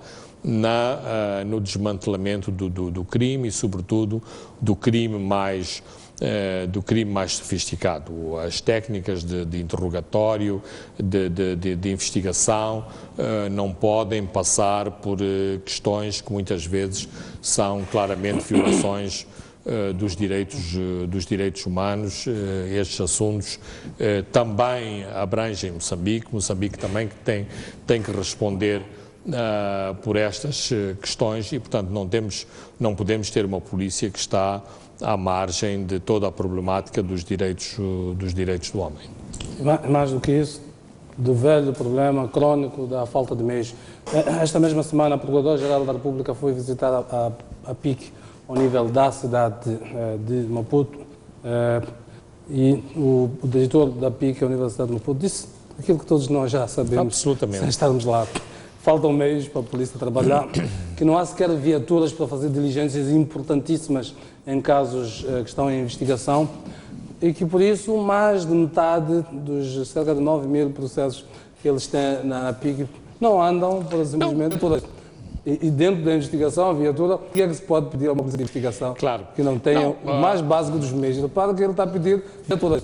no desmantelamento do crime e, sobretudo, do crime mais sofisticado. As técnicas de interrogatório, de investigação, não podem passar por questões que muitas vezes são claramente violações dos direitos humanos. Estes assuntos também abrangem Moçambique. Moçambique também tem que responder por estas questões e, portanto, não podemos ter uma polícia que está à margem de toda a problemática dos direitos do homem. Mais do que isso, do velho problema crónico da falta de meios. Esta mesma semana, a Procuradora-Geral da República foi visitar a PIC ao nível da cidade de Maputo e o diretor da PIC, a Universidade de Maputo, disse aquilo que todos nós já sabemos, absolutamente, sem estarmos lá. Faltam meios para a polícia trabalhar, que não há sequer viaturas para fazer diligências importantíssimas em casos que estão em investigação e que, por isso, mais de metade dos cerca de 9.000 processos que eles têm na PIC não andam simplesmente por aí. E dentro da investigação, a viatura, o que é que se pode pedir a uma polícia de investigação que não tenha o mais básico dos meios? Repara que ele está a pedir viaturas.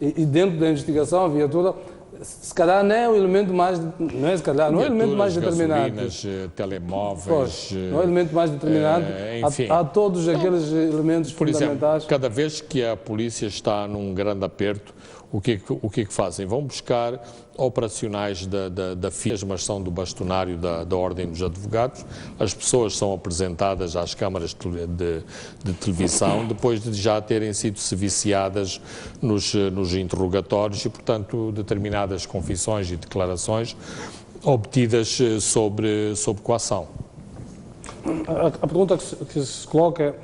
E dentro da investigação, a viatura, se calhar não é o elemento mais, não é se calhar, não é o elemento mais determinante. Telemóveis, não é o elemento mais determinante. Enfim. Há todos aqueles elementos fundamentais. Por exemplo, cada vez que a polícia está num grande aperto, o que é que fazem? Vão buscar operacionais da FIAS, mas são do bastonário da Ordem dos Advogados. As pessoas são apresentadas às câmaras de televisão, depois de já terem sido viciadas nos interrogatórios e, portanto, determinadas confissões e declarações obtidas sobre coação. A pergunta que se coloca é,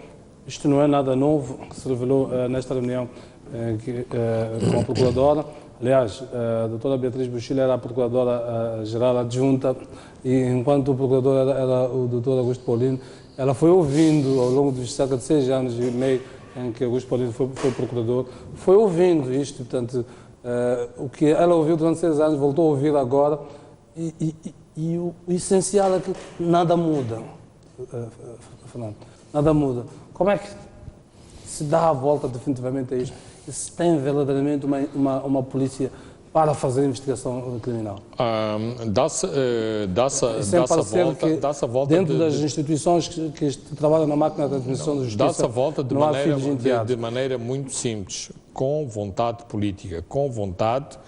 isto não é nada novo, que se revelou nesta reunião com a Procuradora. Aliás, a doutora Beatriz Buchila era a Procuradora-Geral Adjunta e, enquanto o Procurador era o doutor Augusto Paulino, ela foi ouvindo, ao longo dos cerca de 6 anos e meio em que Augusto Paulino foi Procurador, foi ouvindo isto, portanto, o que ela ouviu durante 6 anos, voltou a ouvir agora e o essencial é que nada muda, Fernando, nada muda. Como é que se dá a volta definitivamente a isto? Se tem verdadeiramente uma polícia para fazer investigação criminal? Dá-se a volta dentro das instituições que trabalham na máquina da administração da justiça, dá-se a volta de maneira muito simples, com vontade política, com vontade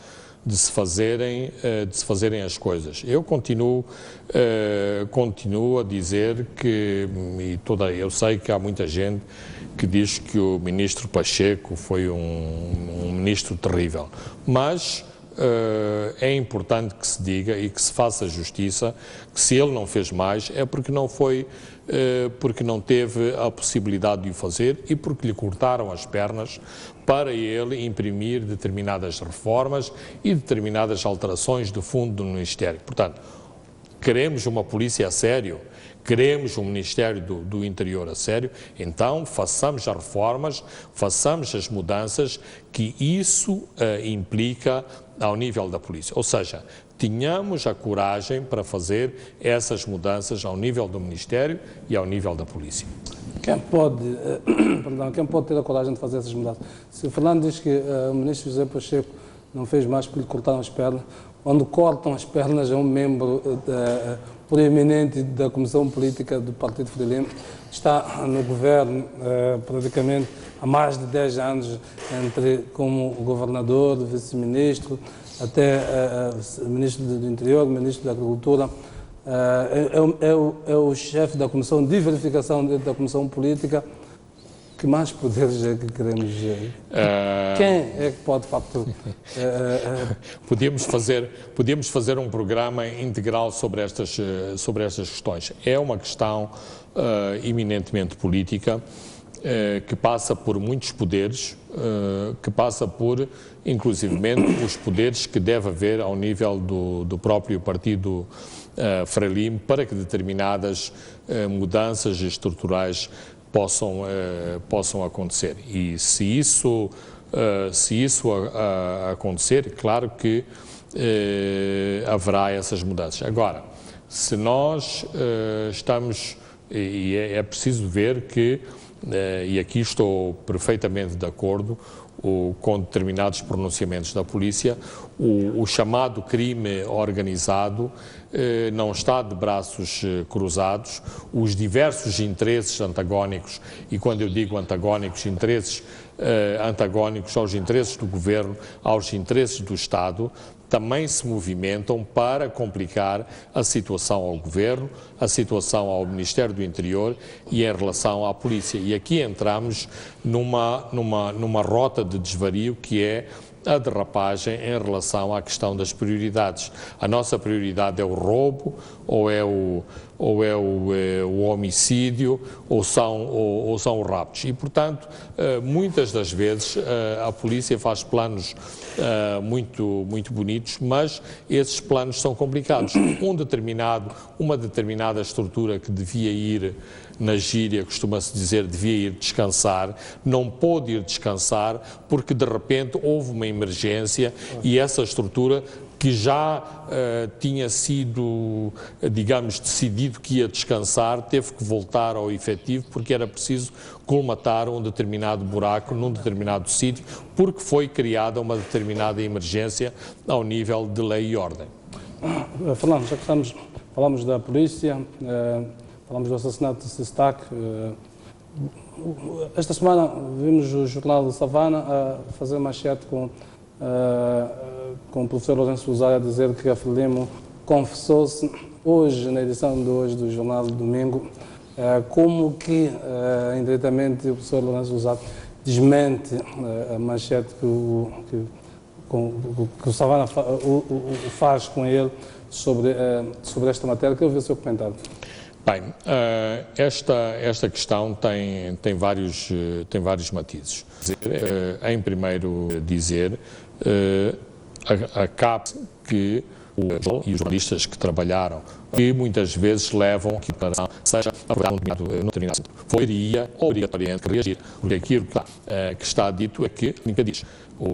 de se fazerem as coisas. Eu continuo a dizer que, eu sei que há muita gente que diz que o ministro Pacheco foi um ministro terrível, mas é importante que se diga e que se faça justiça que se ele não fez mais é porque não teve a possibilidade de o fazer e porque lhe cortaram as pernas para ele imprimir determinadas reformas e determinadas alterações de fundo do Ministério. Portanto, queremos uma polícia a sério, queremos um Ministério do Interior a sério, então façamos as reformas, façamos as mudanças que isso implica ao nível da polícia. Ou seja, tenhamos a coragem para fazer essas mudanças ao nível do Ministério e ao nível da polícia. Quem pode ter a coragem de fazer essas mudanças? Se o Fernando diz que o ministro José Pacheco não fez mais porque lhe cortaram as pernas, quando cortam as pernas a um membro proeminente da Comissão Política do Partido Frelimo, está no governo praticamente há mais de 10 anos, como governador, vice-ministro, até ministro do Interior, ministro da Agricultura, é o chefe da Comissão de Verificação da Comissão Política. Que mais poderes é que queremos? Quem é que pode, de facto... Podíamos fazer um programa integral sobre estas questões. É uma questão eminentemente política, que passa por muitos poderes, que passa por, inclusivamente, os poderes que deve haver ao nível do próprio partido Frelimo para que determinadas mudanças estruturais possam acontecer. E se isso acontecer, claro que haverá essas mudanças. Agora, se nós estamos, e é preciso ver que, e aqui estou perfeitamente de acordo, com determinados pronunciamentos da polícia, o chamado crime organizado não está de braços cruzados, os diversos interesses antagónicos, e quando eu digo antagónicos, interesses antagónicos aos interesses do governo, aos interesses do Estado, também se movimentam para complicar a situação ao governo, a situação ao Ministério do Interior e em relação à polícia. E aqui entramos numa rota de desvario que é a derrapagem em relação à questão das prioridades. A nossa prioridade é o roubo, ou é o homicídio, ou são os raptos. E, portanto, muitas das vezes a polícia faz planos muito bonitos, mas esses planos são complicados. Uma determinada estrutura que devia ir, na gíria costuma-se dizer, devia ir descansar, não pôde ir descansar porque de repente houve uma emergência e essa estrutura que já tinha sido, digamos, decidido que ia descansar, teve que voltar ao efetivo porque era preciso colmatar um determinado buraco num determinado sítio, porque foi criada uma determinada emergência ao nível de lei e ordem. Fernando, já que falamos da polícia, falamos do assassinato de Sistak. Esta semana vimos o jornal de Savana a fazer manchete com o professor Lourenço Rosário a dizer que a Frelimo confessou-se hoje, na edição de hoje do Jornal de Domingo, como que indiretamente o professor Lourenço Rosário desmente a manchete que o Savana faz com ele sobre esta matéria. Quero ver o seu comentário. Bem, esta questão tem vários matizes. Em primeiro dizer, acaba que os jornalistas que trabalharam, que muitas vezes levam a que a declaração seja aprovada no determinado foi obrigatoriamente reagir, porque aquilo que está dito é que nunca diz.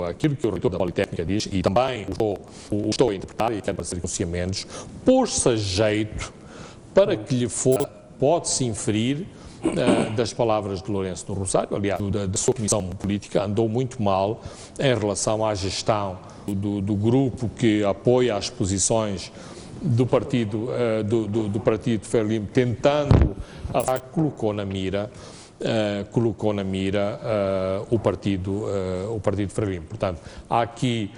Aquilo que o reitor da Politécnica diz, e também o estou a interpretar, e quero parecer conhecimentos, pôs-se a jeito para que lhe for, pode-se inferir das palavras de Lourenço do Rosário, aliás, da sua comissão política, andou muito mal em relação à gestão do grupo que apoia as posições do partido Frelimo, tentando, colocou na mira o partido Frelimo. Portanto, há aqui,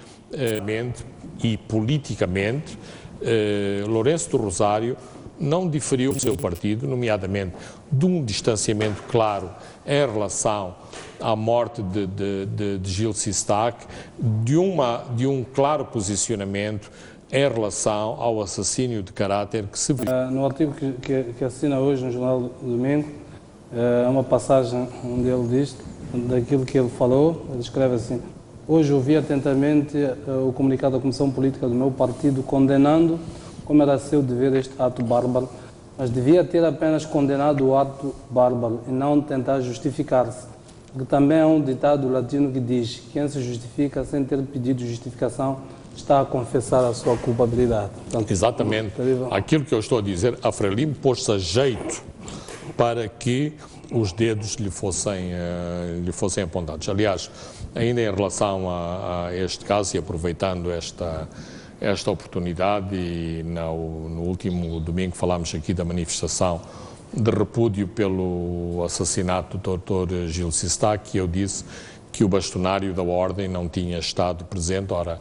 e politicamente, Lourenço do Rosário não diferiu do seu partido, nomeadamente de um distanciamento claro em relação à morte de Gil Sistak, de um claro posicionamento em relação ao assassínio de caráter que se viu. No artigo que assina hoje no Jornal do Domingo, há uma passagem onde ele diz, daquilo que ele falou, ele escreve assim: hoje ouvi atentamente o comunicado da Comissão Política do meu partido condenando como era seu dever este ato bárbaro, mas devia ter apenas condenado o ato bárbaro e não tentar justificar-se. Porque também há um ditado latino que diz: quem se justifica sem ter pedido justificação está a confessar a sua culpabilidade. Portanto, exatamente. Aquilo que eu estou a dizer, a Frelimo pôs-se a jeito para que os dedos lhe fossem apontados. Aliás, ainda em relação a este caso, e aproveitando esta oportunidade, e no último domingo falámos aqui da manifestação de repúdio pelo assassinato do Dr. Gil Sistak, e eu disse que o bastonário da Ordem não tinha estado presente. Ora,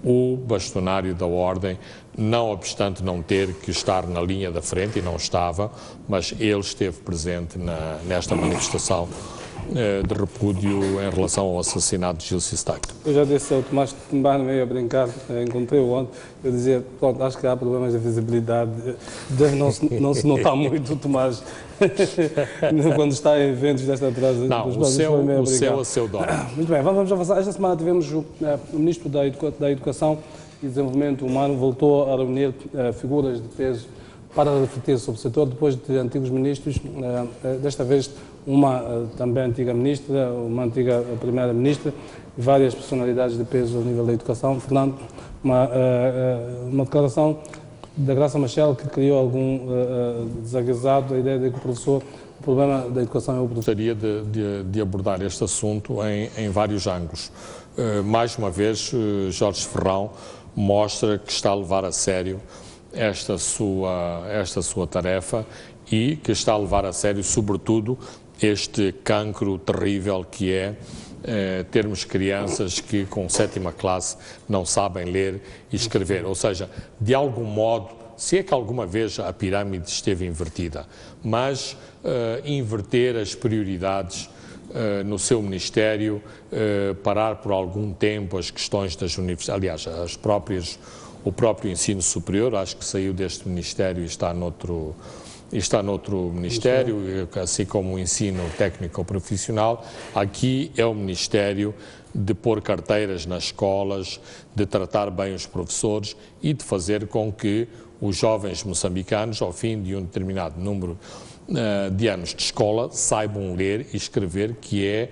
o bastonário da Ordem, não obstante não ter que estar na linha da frente, e não estava, mas ele esteve presente nesta manifestação de repúdio em relação ao assassinato de Gil Sistak. Eu já disse ao Tomás Timbano, meio a brincar, encontrei-o ontem, eu dizia, pronto, acho que há problemas de visibilidade, deve não se notar muito o Tomás quando está em eventos desta natureza. Não, o seu a seu dono. Muito bem, vamos avançar. Esta semana tivemos o Ministro da Educação e Desenvolvimento Humano, voltou a reunir figuras de peso para refletir sobre o setor, depois de antigos ministros, desta vez uma também antiga ministra, uma antiga primeira-ministra e várias personalidades de peso a nível da educação. Fernando, uma declaração que da Graça Machel que criou algum desaguisado a ideia de que o problema da educação é o professor. Gostaria de abordar este assunto em vários ângulos. Mais uma vez, Jorge Ferrão mostra que está a levar a sério esta sua tarefa e que está a levar a sério, sobretudo, este cancro terrível que é termos crianças que com 7ª classe não sabem ler e escrever. Ou seja, de algum modo, se é que alguma vez a pirâmide esteve invertida, mas inverter as prioridades no seu Ministério, parar por algum tempo as questões das universidades, aliás, o próprio ensino superior, acho que saiu deste Ministério e está noutro Ministério, assim como o ensino técnico profissional. Aqui é o Ministério de pôr carteiras nas escolas, de tratar bem os professores e de fazer com que os jovens moçambicanos, ao fim de um determinado número de anos de escola, saibam ler e escrever, que é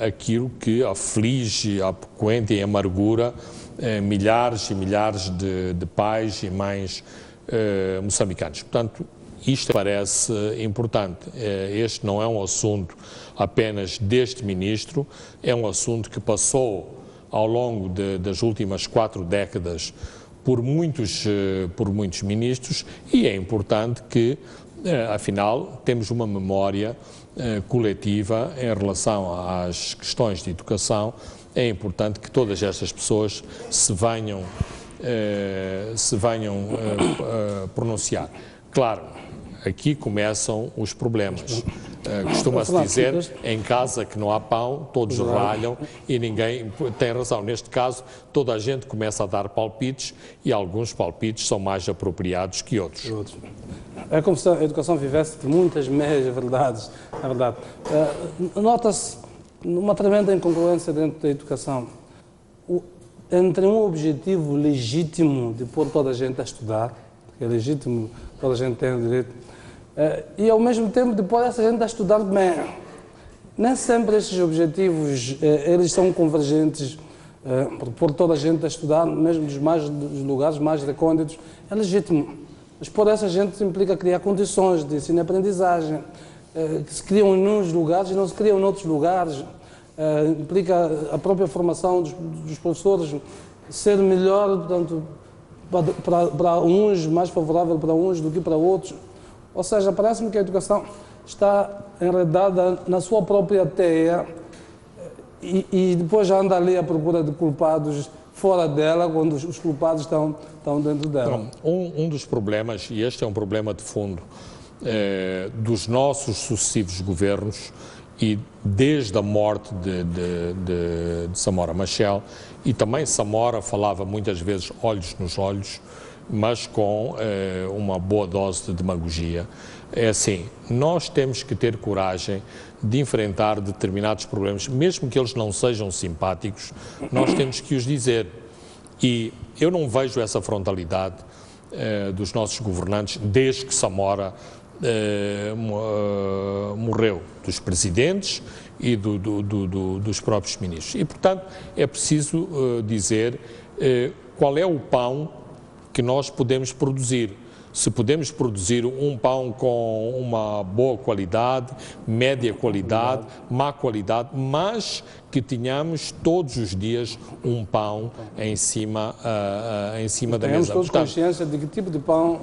aquilo que aflige, apoquenta e amargura milhares e milhares de pais e mães moçambicanos. Portanto, isto parece importante. Este não é um assunto apenas deste ministro, é um assunto que passou ao longo das últimas 4 décadas por muitos ministros e é importante que, afinal, temos uma memória coletiva em relação às questões de educação. É importante que todas estas pessoas se venham pronunciar. Claro, aqui começam os problemas. Costuma-se dizer, em casa que não há pão, todos ralham e ninguém tem razão. Neste caso, toda a gente começa a dar palpites e alguns palpites são mais apropriados que outros. É como se a educação vivesse de muitas meias verdades, é verdade. Nota-se uma tremenda incongruência dentro da educação. Entre um objetivo legítimo de pôr toda a gente a estudar, que é legítimo, toda a gente tem o direito, e ao mesmo tempo de pôr essa gente a estudar bem. Nem sempre esses objetivos eles são convergentes, por pôr toda a gente a estudar, mesmo dos lugares mais recônditos, é legítimo. Mas pôr essa gente implica criar condições de ensino e aprendizagem, que se criam em uns lugares e não se criam em outros lugares, implica a própria formação dos professores ser melhor, portanto, para uns, mais favorável para uns do que para outros. Ou seja, parece-me que a educação está enredada na sua própria teia e depois já anda ali à procura de culpados fora dela, quando os culpados estão dentro dela. Então, um dos problemas, e este é um problema de fundo, dos nossos sucessivos governos e desde a morte de Samora Machel, e também Samora falava muitas vezes olhos nos olhos, mas com uma boa dose de demagogia. É assim, nós temos que ter coragem de enfrentar determinados problemas, mesmo que eles não sejam simpáticos, nós temos que os dizer. E eu não vejo essa frontalidade dos nossos governantes desde que Samora morreu, dos presidentes e dos próprios ministros. E, portanto, é preciso dizer qual é o pão que nós podemos produzir. Se podemos produzir um pão com uma boa qualidade, média qualidade, má qualidade, mas que tenhamos todos os dias um pão em cima da mesa. Temos todos consciência de que tipo de pão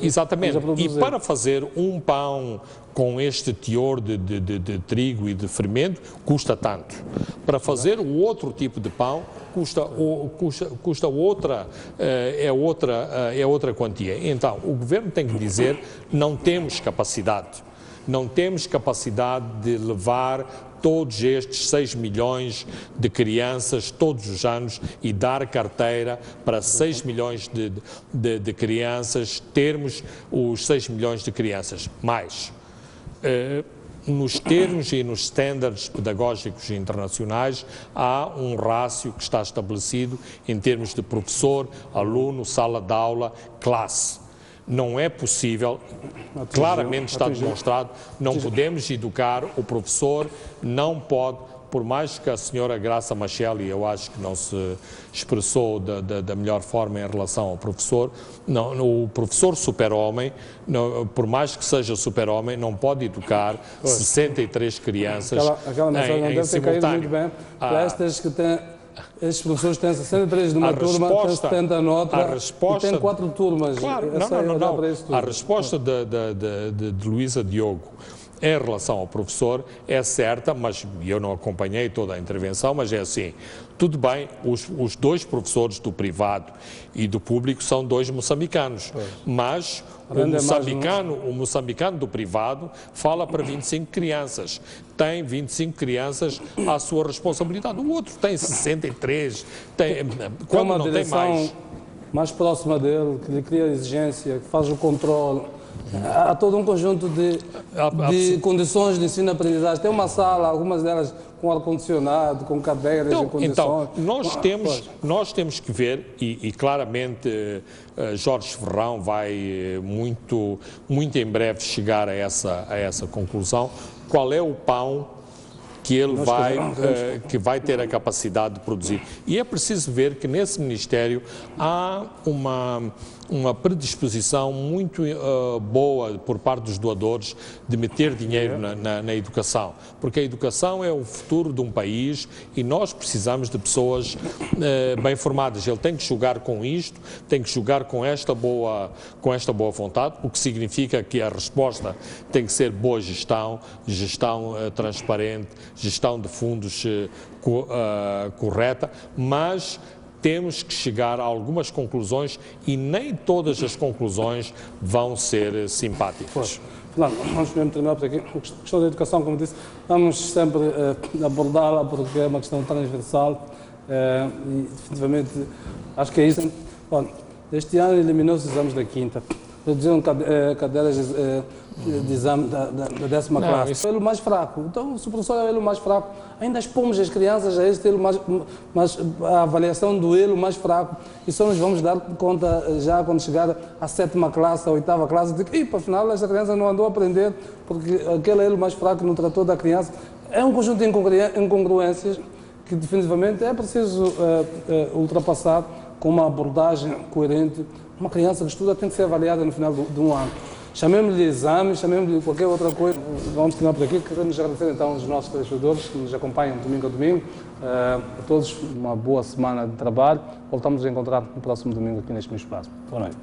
exatamente. E para fazer um pão com este teor de trigo e de fermento, custa tanto. Para fazer o outro tipo de pão, custa outra quantia. Então, o governo tem que dizer, não temos capacidade de levar todos estes 6 milhões de crianças todos os anos e dar carteira para 6 milhões de crianças, termos os 6 milhões de crianças. Mais, nos termos e nos standards pedagógicos internacionais, há um rácio que está estabelecido em termos de professor, aluno, sala de aula, classe. Não é possível, claramente está demonstrado, não podemos educar o professor, não pode por mais que a senhora Graça Macheli, eu acho que não se expressou da melhor forma em relação ao professor, não, o professor super-homem, por mais que seja super-homem, não pode educar 63 crianças aquela mensagem não deve ter caído muito bem para estas que têm... Estes professores têm 63 de uma turma, têm 70 noutra e têm 4 turmas. Claro, não. A resposta de Luísa Diogo em relação ao professor é certa, mas eu não acompanhei toda a intervenção, mas é assim, tudo bem, os 2 professores do privado e do público são 2 moçambicanos, mas o moçambicano do privado fala para 25 crianças, tem 25 crianças à sua responsabilidade, o outro tem 63, quando não tem mais próxima dele, que lhe cria exigência, que faz o controle. Há todo um conjunto de condições de ensino-aprendizagem. Tem uma sala, algumas delas com ar-condicionado, com cadeiras em condições. Então, nós temos que ver, e claramente Jorge Ferrão vai muito muito em breve chegar a essa conclusão, qual é o pão que ele que vai ter a capacidade de produzir. E é preciso ver que nesse Ministério há uma predisposição muito boa por parte dos doadores de meter dinheiro na educação, porque a educação é o futuro de um país e nós precisamos de pessoas bem formadas. Ele tem que jogar com isto, tem que jogar com esta boa vontade, o que significa que a resposta tem que ser boa gestão transparente, gestão de fundos correta, mas temos que chegar a algumas conclusões e nem todas as conclusões vão ser simpáticas. Vamos mesmo terminar por aqui. A questão da educação, como disse, vamos sempre abordá-la porque é uma questão transversal e definitivamente acho que é isso. Bom, este ano eliminou-se os exames da quinta, reduziram cadeiras de exame da 10ª classe. É o elo mais fraco. Então, se o professor é o elo mais fraco, ainda expomos as crianças a este elo a avaliação do elo mais fraco e só nos vamos dar conta já quando chegar à 7ª classe, à 8ª classe, de que, afinal, esta criança não andou a aprender porque aquele elo mais fraco não tratou da criança. É um conjunto de incongruências que, definitivamente, é preciso ultrapassar com uma abordagem coerente. Uma criança que estuda tem que ser avaliada no final de um ano. Chamemos-lhe exame, chamemos-lhe qualquer outra coisa. Vamos terminar por aqui. Queremos agradecer então aos nossos telespectadores que nos acompanham domingo a domingo. A todos uma boa semana de trabalho. Voltamos a encontrar no próximo domingo aqui neste mesmo espaço. Boa noite.